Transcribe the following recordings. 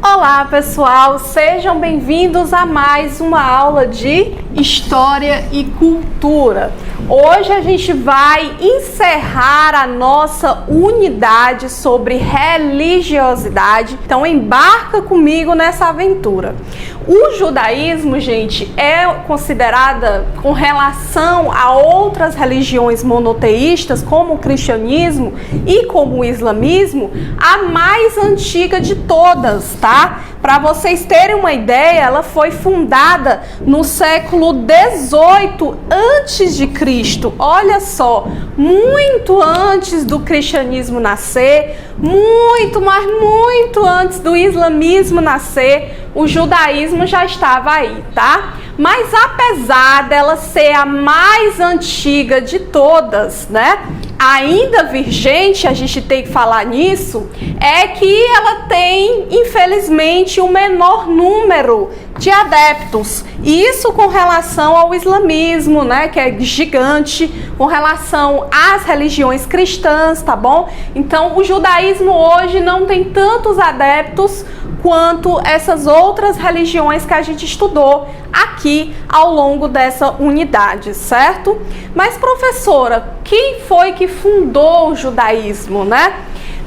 Olá pessoal, sejam bem-vindos a mais uma aula de História e Cultura. Hoje a gente vai encerrar a nossa unidade sobre religiosidade, então embarca comigo nessa aventura. O judaísmo, gente, é considerada, com relação a outras religiões monoteístas, como o cristianismo e como o islamismo, a mais antiga de todas, tá? Para vocês terem uma ideia, ela foi fundada no século 18 antes de Cristo. Olha só, muito antes do cristianismo nascer, muito, mas muito antes do islamismo nascer, o judaísmo já estava aí, tá? Mas apesar dela ser a mais antiga de todas, né? Ainda vigente, a gente tem que falar nisso, é que ela tem, infelizmente, o menor número de adeptos. Isso com relação ao islamismo, né, que é gigante, com relação às religiões cristãs, tá bom? Então, o judaísmo hoje não tem tantos adeptos quanto essas outras religiões que a gente estudou aqui ao longo dessa unidade, certo? Mas, professora, quem foi que fundou o judaísmo, né?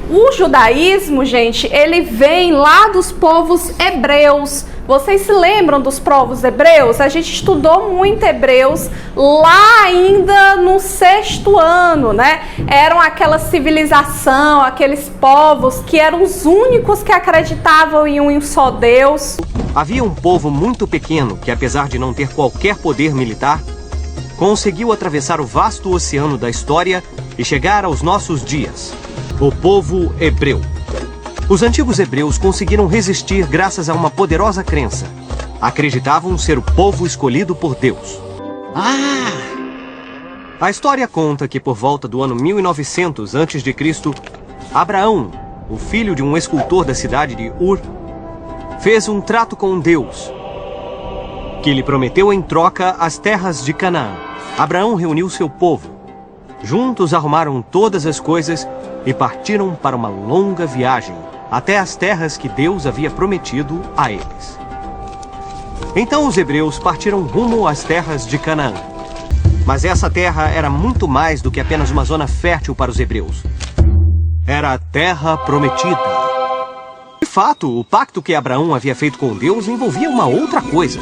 O judaísmo, gente, ele vem lá dos povos hebreus. Vocês se lembram dos povos hebreus? A gente estudou muito hebreus lá ainda no 6º ano, né? Eram aquela civilização, aqueles povos que eram os únicos que acreditavam em um só Deus. Havia um povo muito pequeno que, apesar de não ter qualquer poder militar, conseguiu atravessar o vasto oceano da história e chegar aos nossos dias. O povo hebreu. Os antigos hebreus conseguiram resistir graças a uma poderosa crença. Acreditavam ser o povo escolhido por Deus. A história conta que por volta do ano 1900 a.C., Abraão, o filho de um escultor da cidade de Ur, fez um trato com Deus, que lhe prometeu em troca as terras de Canaã. Abraão reuniu seu povo. Juntos arrumaram todas as coisas e partiram para uma longa viagem até as terras que Deus havia prometido a eles. Então os hebreus partiram rumo às terras de Canaã. Mas essa terra era muito mais do que apenas uma zona fértil para os hebreus. Era a terra prometida. De fato, o pacto que Abraão havia feito com Deus envolvia uma outra coisa.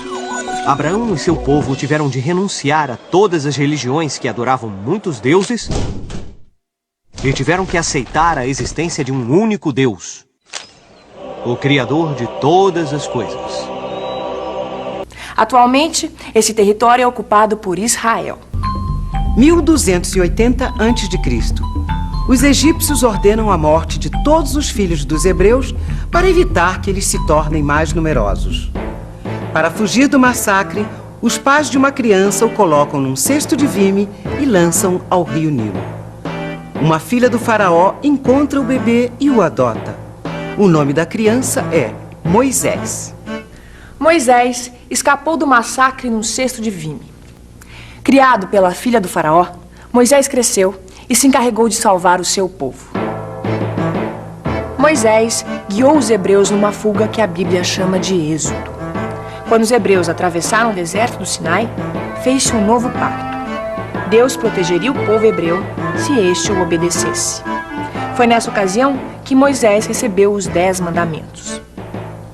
Abraão e seu povo tiveram de renunciar a todas as religiões que adoravam muitos deuses e tiveram que aceitar a existência de um único Deus, o Criador de todas as coisas. Atualmente, esse território é ocupado por Israel. 1280 a.C. Os egípcios ordenam a morte de todos os filhos dos hebreus para evitar que eles se tornem mais numerosos. Para fugir do massacre, os pais de uma criança o colocam num cesto de vime e lançam ao rio Nilo. Uma filha do faraó encontra o bebê e o adota. O nome da criança é Moisés. Moisés escapou do massacre num cesto de vime. Criado pela filha do faraó, Moisés cresceu e se encarregou de salvar o seu povo. Moisés guiou os hebreus numa fuga que a Bíblia chama de Êxodo. Quando os hebreus atravessaram o deserto do Sinai, fez-se um novo pacto. Deus protegeria o povo hebreu se este o obedecesse. Foi nessa ocasião que Moisés recebeu os 10 mandamentos.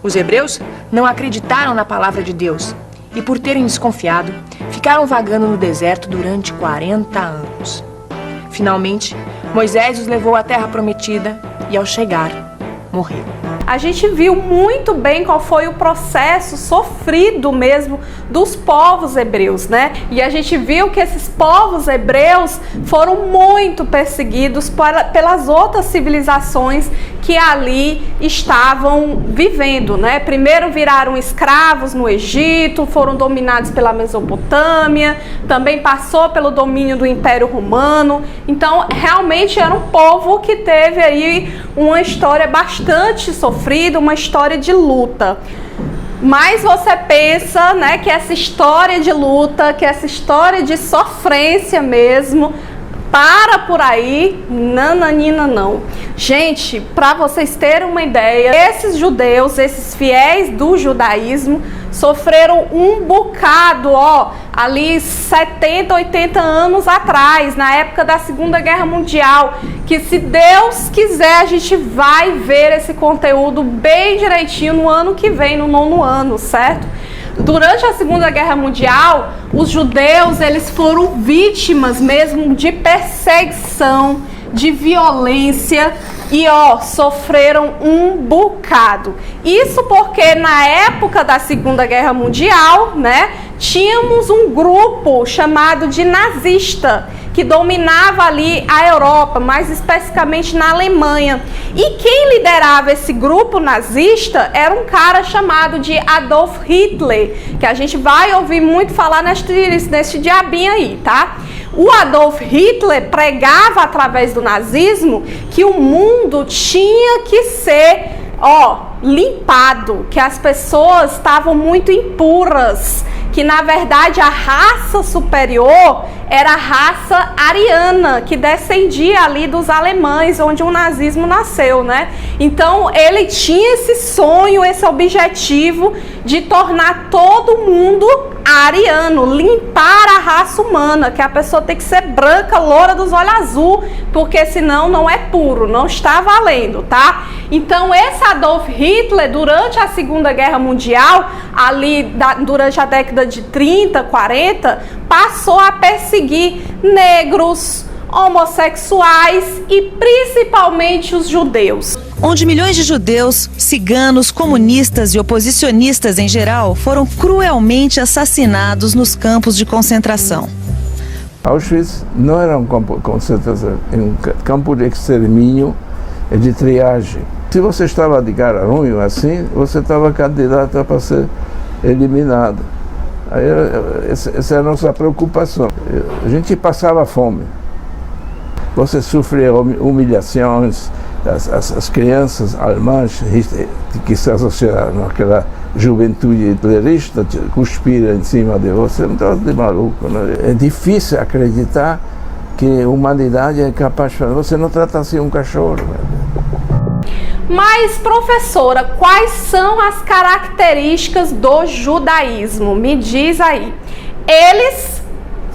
Os hebreus não acreditaram na palavra de Deus e, por terem desconfiado, ficaram vagando no deserto durante 40 anos. Finalmente, Moisés os levou à terra prometida e, ao chegar, morreu. A gente viu muito bem qual foi o processo sofrido mesmo dos povos hebreus, né? E a gente viu que esses povos hebreus foram muito perseguidos pelas outras civilizações que ali estavam vivendo, né? Primeiro viraram escravos no Egito, foram dominados pela Mesopotâmia, também passou pelo domínio do Império Romano. Então, realmente era um povo que teve aí uma história bastante sofrida, uma história de luta. mais você pensa, né, que essa história de luta, que essa história de sofrência mesmo, para por aí, nananina não. Gente, para vocês terem uma ideia, esses judeus, esses fiéis do judaísmo, sofreram um bocado, ali 70, 80 anos atrás, na época da Segunda Guerra Mundial, que se Deus quiser a gente vai ver esse conteúdo bem direitinho no ano que vem, no 9º ano, certo? Durante a Segunda Guerra Mundial, os judeus, eles foram vítimas mesmo de perseguição, de violência e, sofreram um bocado. Isso porque na época da Segunda Guerra Mundial, né, tínhamos um grupo chamado de nazista, que dominava ali a Europa, mais especificamente na Alemanha. E quem liderava esse grupo nazista era um cara chamado de Adolf Hitler, que a gente vai ouvir muito falar neste diabinho aí, tá? O Adolf Hitler pregava através do nazismo que o mundo tinha que ser, limpado, que as pessoas estavam muito impuras, que na verdade a raça superior era a raça ariana, que descendia ali dos alemães, onde o nazismo nasceu, né? Então ele tinha esse sonho, esse objetivo de tornar todo mundo ariano, limpar a raça humana, que a pessoa tem que ser branca, loura, dos olhos azul, porque senão não é puro, não está valendo, tá? Então esse Adolf Hitler, durante a Segunda Guerra Mundial, durante a década de 30, 40, passou a perseguir negros, homossexuais e principalmente os judeus. Onde milhões de judeus, ciganos, comunistas e oposicionistas em geral foram cruelmente assassinados nos campos de concentração. Auschwitz não era um campo de concentração, era um campo de extermínio e de triagem. Se você estava de cara ruim assim, você estava candidato para ser eliminado. Essa é a nossa preocupação. A gente passava fome. Você sofria humilhações, as crianças alemãs que se associaram àquela juventude hitlerista cuspiram em cima de você, não está de maluco. Né? É difícil acreditar que a humanidade é capaz de fazer. Você não trata assim um cachorro. Né? Mas, professora, quais são as características do judaísmo? Me diz aí. Eles,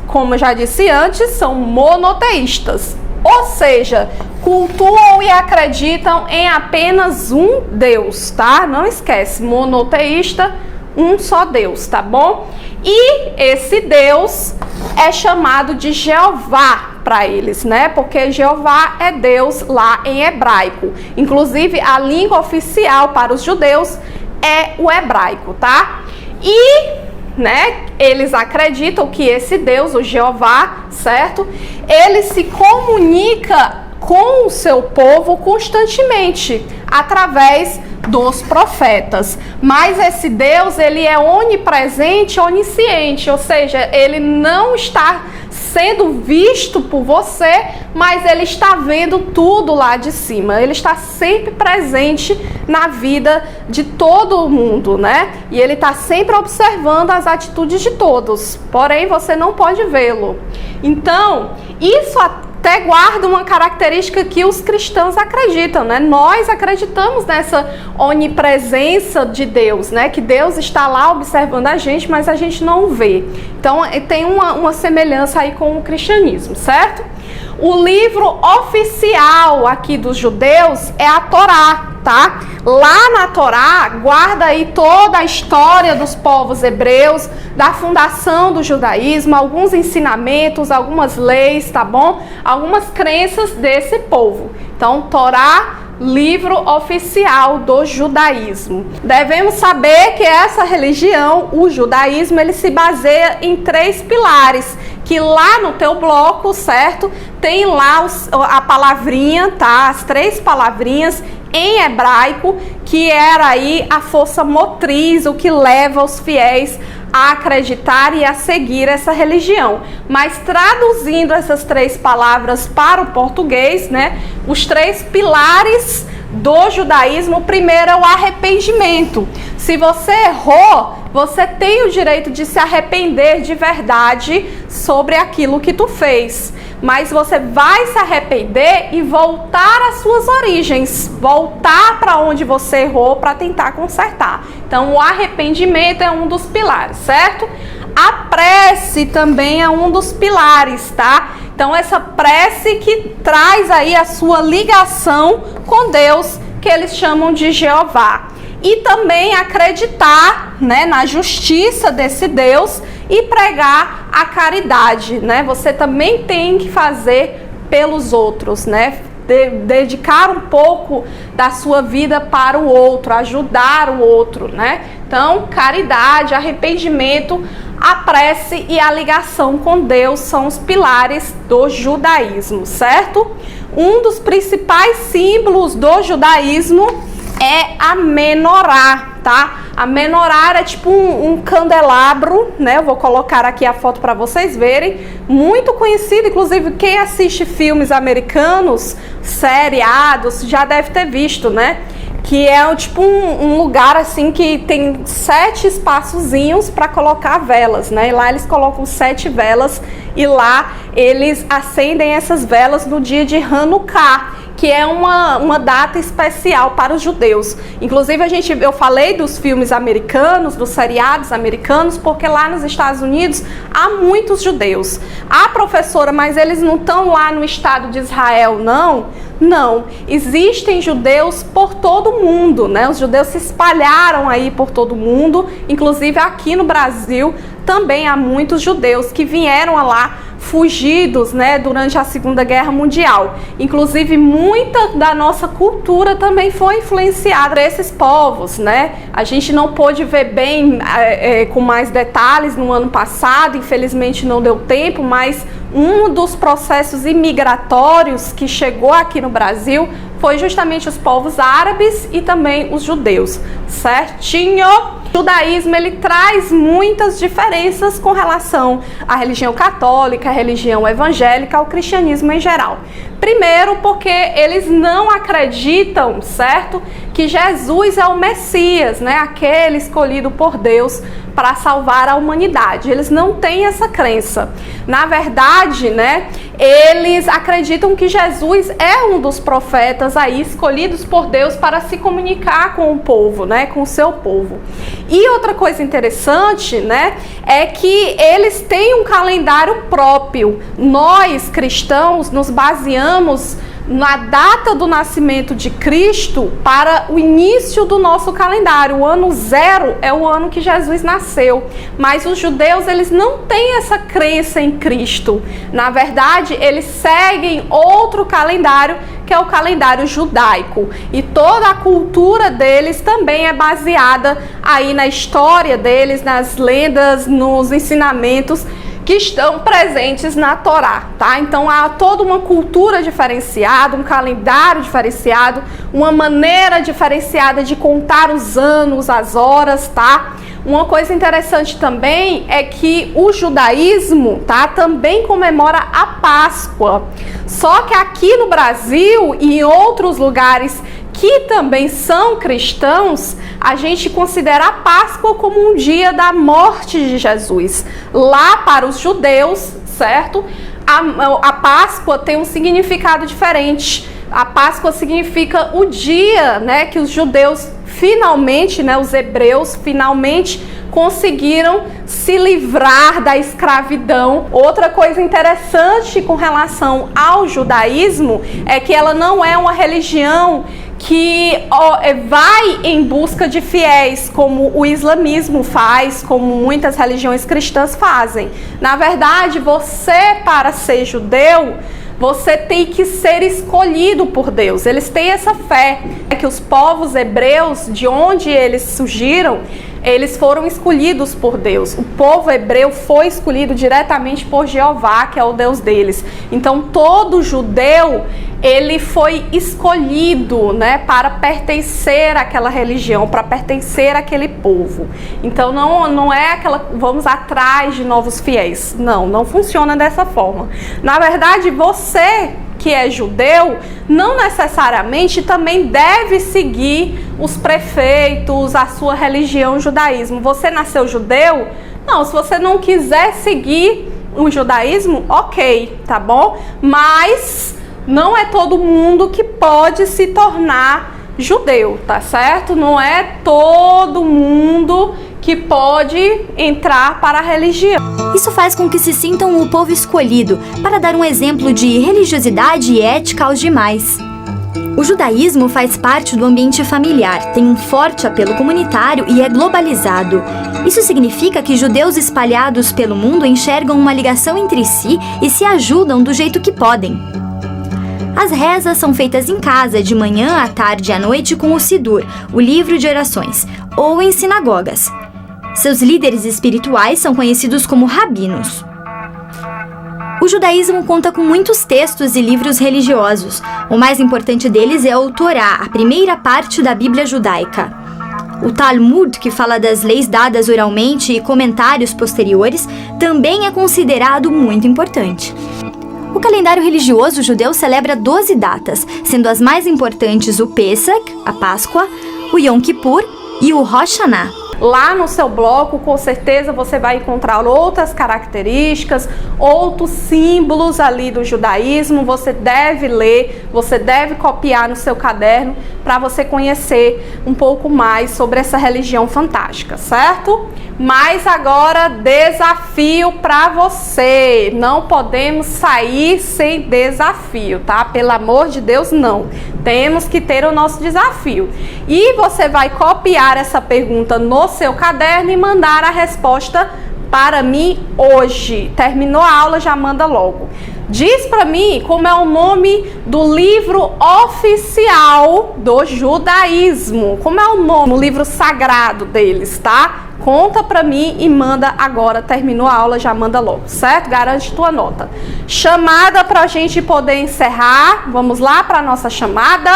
como eu já disse antes, são monoteístas. Ou seja, cultuam e acreditam em apenas um Deus, tá? Não esquece, monoteísta, um só Deus, tá bom? E esse Deus é chamado de Jeová para eles, né? Porque Jeová é Deus lá em hebraico. Inclusive, a língua oficial para os judeus é o hebraico, tá? E eles acreditam que esse Deus, o Jeová, certo? Ele se comunica com o seu povo constantemente, através dos profetas. Mas esse Deus, ele é onipresente, onisciente, ou seja, ele não está sendo visto por você, mas ele está vendo tudo lá de cima. Ele está sempre presente na vida de todo mundo, né? E ele está sempre observando as atitudes de todos, porém você não pode vê-lo. Então, isso até guarda uma característica que os cristãos acreditam, né? Nós acreditamos nessa onipresença de Deus, né? Que Deus está lá observando a gente, mas a gente não vê. Então, tem uma semelhança aí com o cristianismo, certo? O livro oficial aqui dos judeus é a Torá, tá? Lá na Torá, guarda aí toda a história dos povos hebreus, da fundação do judaísmo, alguns ensinamentos, algumas leis, tá bom? Algumas crenças desse povo. Então, Torá, livro oficial do judaísmo. Devemos saber que essa religião, o judaísmo, ele se baseia em 3 pilares, que lá no teu bloco, certo? Tem lá a palavrinha, tá? As 3 palavrinhas em hebraico, que era aí a força motriz, o que leva os fiéis a acreditar e a seguir essa religião. Mas traduzindo essas 3 palavras para o português, né? Os 3 pilares do judaísmo, o primeiro é o arrependimento. Se você errou, você tem o direito de se arrepender de verdade sobre aquilo que tu fez. Mas você vai se arrepender e voltar às suas origens, voltar para onde você errou para tentar consertar. Então, o arrependimento é um dos pilares, certo? A prece também é um dos pilares, tá? Então, essa prece que traz aí a sua ligação com Deus, que eles chamam de Jeová. E também acreditar, né, na justiça desse Deus e pregar a caridade, né? Você também tem que fazer pelos outros, né? Dedicar um pouco da sua vida para o outro, ajudar o outro, né? Então, caridade, arrependimento, a prece e a ligação com Deus são os pilares do judaísmo, certo? Um dos principais símbolos do judaísmo é a menorá, tá? A menorá é tipo um candelabro, né? Eu vou colocar aqui a foto para vocês verem. Muito conhecido, inclusive quem assiste filmes americanos, seriados, já deve ter visto, né? Que é tipo um lugar assim que tem 7 espaçozinhos para colocar velas, né? E lá eles colocam 7 velas e lá eles acendem essas velas no dia de Hanukkah, que é uma data especial para os judeus. Inclusive, eu falei dos filmes americanos, dos seriados americanos, porque lá nos Estados Unidos há muitos judeus. Ah, professora, mas eles não estão lá no estado de Israel, não? Não. Existem judeus por todo o mundo, né? Os judeus se espalharam aí por todo o mundo, inclusive aqui no Brasil também há muitos judeus que vieram lá fugidos, né, durante a Segunda Guerra Mundial. Inclusive, muita da nossa cultura também foi influenciada por esses povos, né? A gente não pôde ver bem com mais detalhes no ano passado, infelizmente não deu tempo, mas um dos processos imigratórios que chegou aqui no Brasil foi justamente os povos árabes e também os judeus, certinho? O judaísmo, ele traz muitas diferenças com relação à religião católica, à religião evangélica, ao cristianismo em geral. Primeiro, porque eles não acreditam, certo, que Jesus é o Messias, né, aquele escolhido por Deus para salvar a humanidade. Eles não têm essa crença. Na verdade, né, eles acreditam que Jesus é um dos profetas aí escolhidos por Deus para se comunicar com o povo, né, com o seu povo. E outra coisa interessante, né, é que eles têm um calendário próprio. Nós, cristãos, nos baseamos na data do nascimento de Cristo para o início do nosso calendário. O ano 0 é o ano que Jesus nasceu. Mas os judeus, eles não têm essa crença em Cristo. Na verdade, eles seguem outro calendário, que é o calendário judaico. E toda a cultura deles também é baseada aí na história deles, nas lendas, nos ensinamentos que estão presentes na Torá, tá? Então há toda uma cultura diferenciada, um calendário diferenciado, uma maneira diferenciada de contar os anos, as horas, tá? Uma coisa interessante também é que o judaísmo, tá, também comemora a Páscoa. Só que aqui no Brasil e em outros lugares que também são cristãos, a gente considera a Páscoa como um dia da morte de Jesus. Lá para os judeus, certo? A Páscoa tem um significado diferente. A Páscoa significa o dia, né, que os judeus finalmente, né, os hebreus finalmente conseguiram se livrar da escravidão. Outra coisa interessante com relação ao judaísmo é que ela não é uma religião que vai em busca de fiéis, como o islamismo faz, como muitas religiões cristãs fazem. Na verdade, você, para ser judeu, você tem que ser escolhido por Deus. Eles têm essa fé, que os povos hebreus, de onde eles surgiram, eles foram escolhidos por Deus. O povo hebreu foi escolhido diretamente por Jeová, que é o Deus deles. Então, todo judeu, ele foi escolhido, né, para pertencer àquela religião, para pertencer àquele povo. Então, não é aquela, vamos atrás de novos fiéis. Não funciona dessa forma. Na verdade, você que é judeu, não necessariamente também deve seguir os preceitos, a sua religião, o judaísmo. Você nasceu judeu? Não, se você não quiser seguir o judaísmo, ok, tá bom? Mas não é todo mundo que pode se tornar judeu, tá certo? Não é todo mundo que pode entrar para a religião. Isso faz com que se sintam o povo escolhido para dar um exemplo de religiosidade e ética aos demais. O judaísmo faz parte do ambiente familiar, tem um forte apelo comunitário e é globalizado. Isso significa que judeus espalhados pelo mundo enxergam uma ligação entre si e se ajudam do jeito que podem. As rezas são feitas em casa, de manhã, à tarde e à noite com o Sidur, o livro de orações, ou em sinagogas. Seus líderes espirituais são conhecidos como rabinos. O judaísmo conta com muitos textos e livros religiosos. O mais importante deles é o Torá, a primeira parte da Bíblia judaica. O Talmud, que fala das leis dadas oralmente e comentários posteriores, também é considerado muito importante. O calendário religioso judeu celebra 12 datas, sendo as mais importantes o Pesach, a Páscoa, o Yom Kippur e o Rosh Hashanah. Lá no seu bloco, com certeza, você vai encontrar outras características, outros símbolos ali do judaísmo. Você deve ler, você deve copiar no seu caderno para você conhecer um pouco mais sobre essa religião fantástica, certo? Mas agora, desafio para você. Não podemos sair sem desafio, tá? Pelo amor de Deus, não. Temos que ter o nosso desafio. E você vai copiar essa pergunta no seu caderno e mandar a resposta para mim hoje. Terminou a aula, já manda logo. Diz para mim como é o nome do livro oficial do judaísmo. Como é o nome, o livro sagrado deles, tá? Conta pra mim e manda agora. Terminou a aula, já manda logo, certo? Garante tua nota. Chamada pra gente poder encerrar. Vamos lá pra nossa chamada.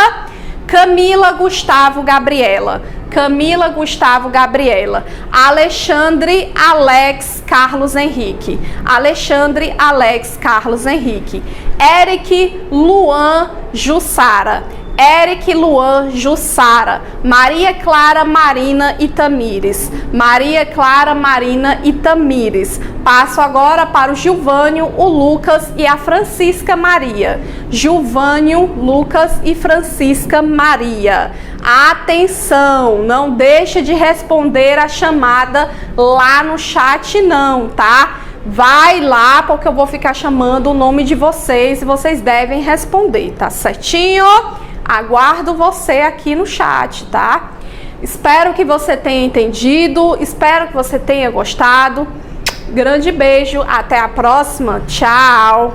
Camila, Gustavo, Gabriela. Camila, Gustavo, Gabriela. Alexandre, Alex, Carlos Henrique. Alexandre, Alex, Carlos Henrique. Eric, Luan, Jussara. Eric, Luan, Jussara. Maria Clara, Marina e Tamires. Maria Clara, Marina e Tamires. Passo agora para o Gilvânio, o Lucas e a Francisca Maria. Gilvânio, Lucas e Francisca Maria. Atenção, não deixe de responder a chamada lá no chat não, tá? Vai lá, porque eu vou ficar chamando o nome de vocês e vocês devem responder, tá certinho? Aguardo você aqui no chat, tá? Espero que você tenha entendido, espero que você tenha gostado. Grande beijo, até a próxima, tchau!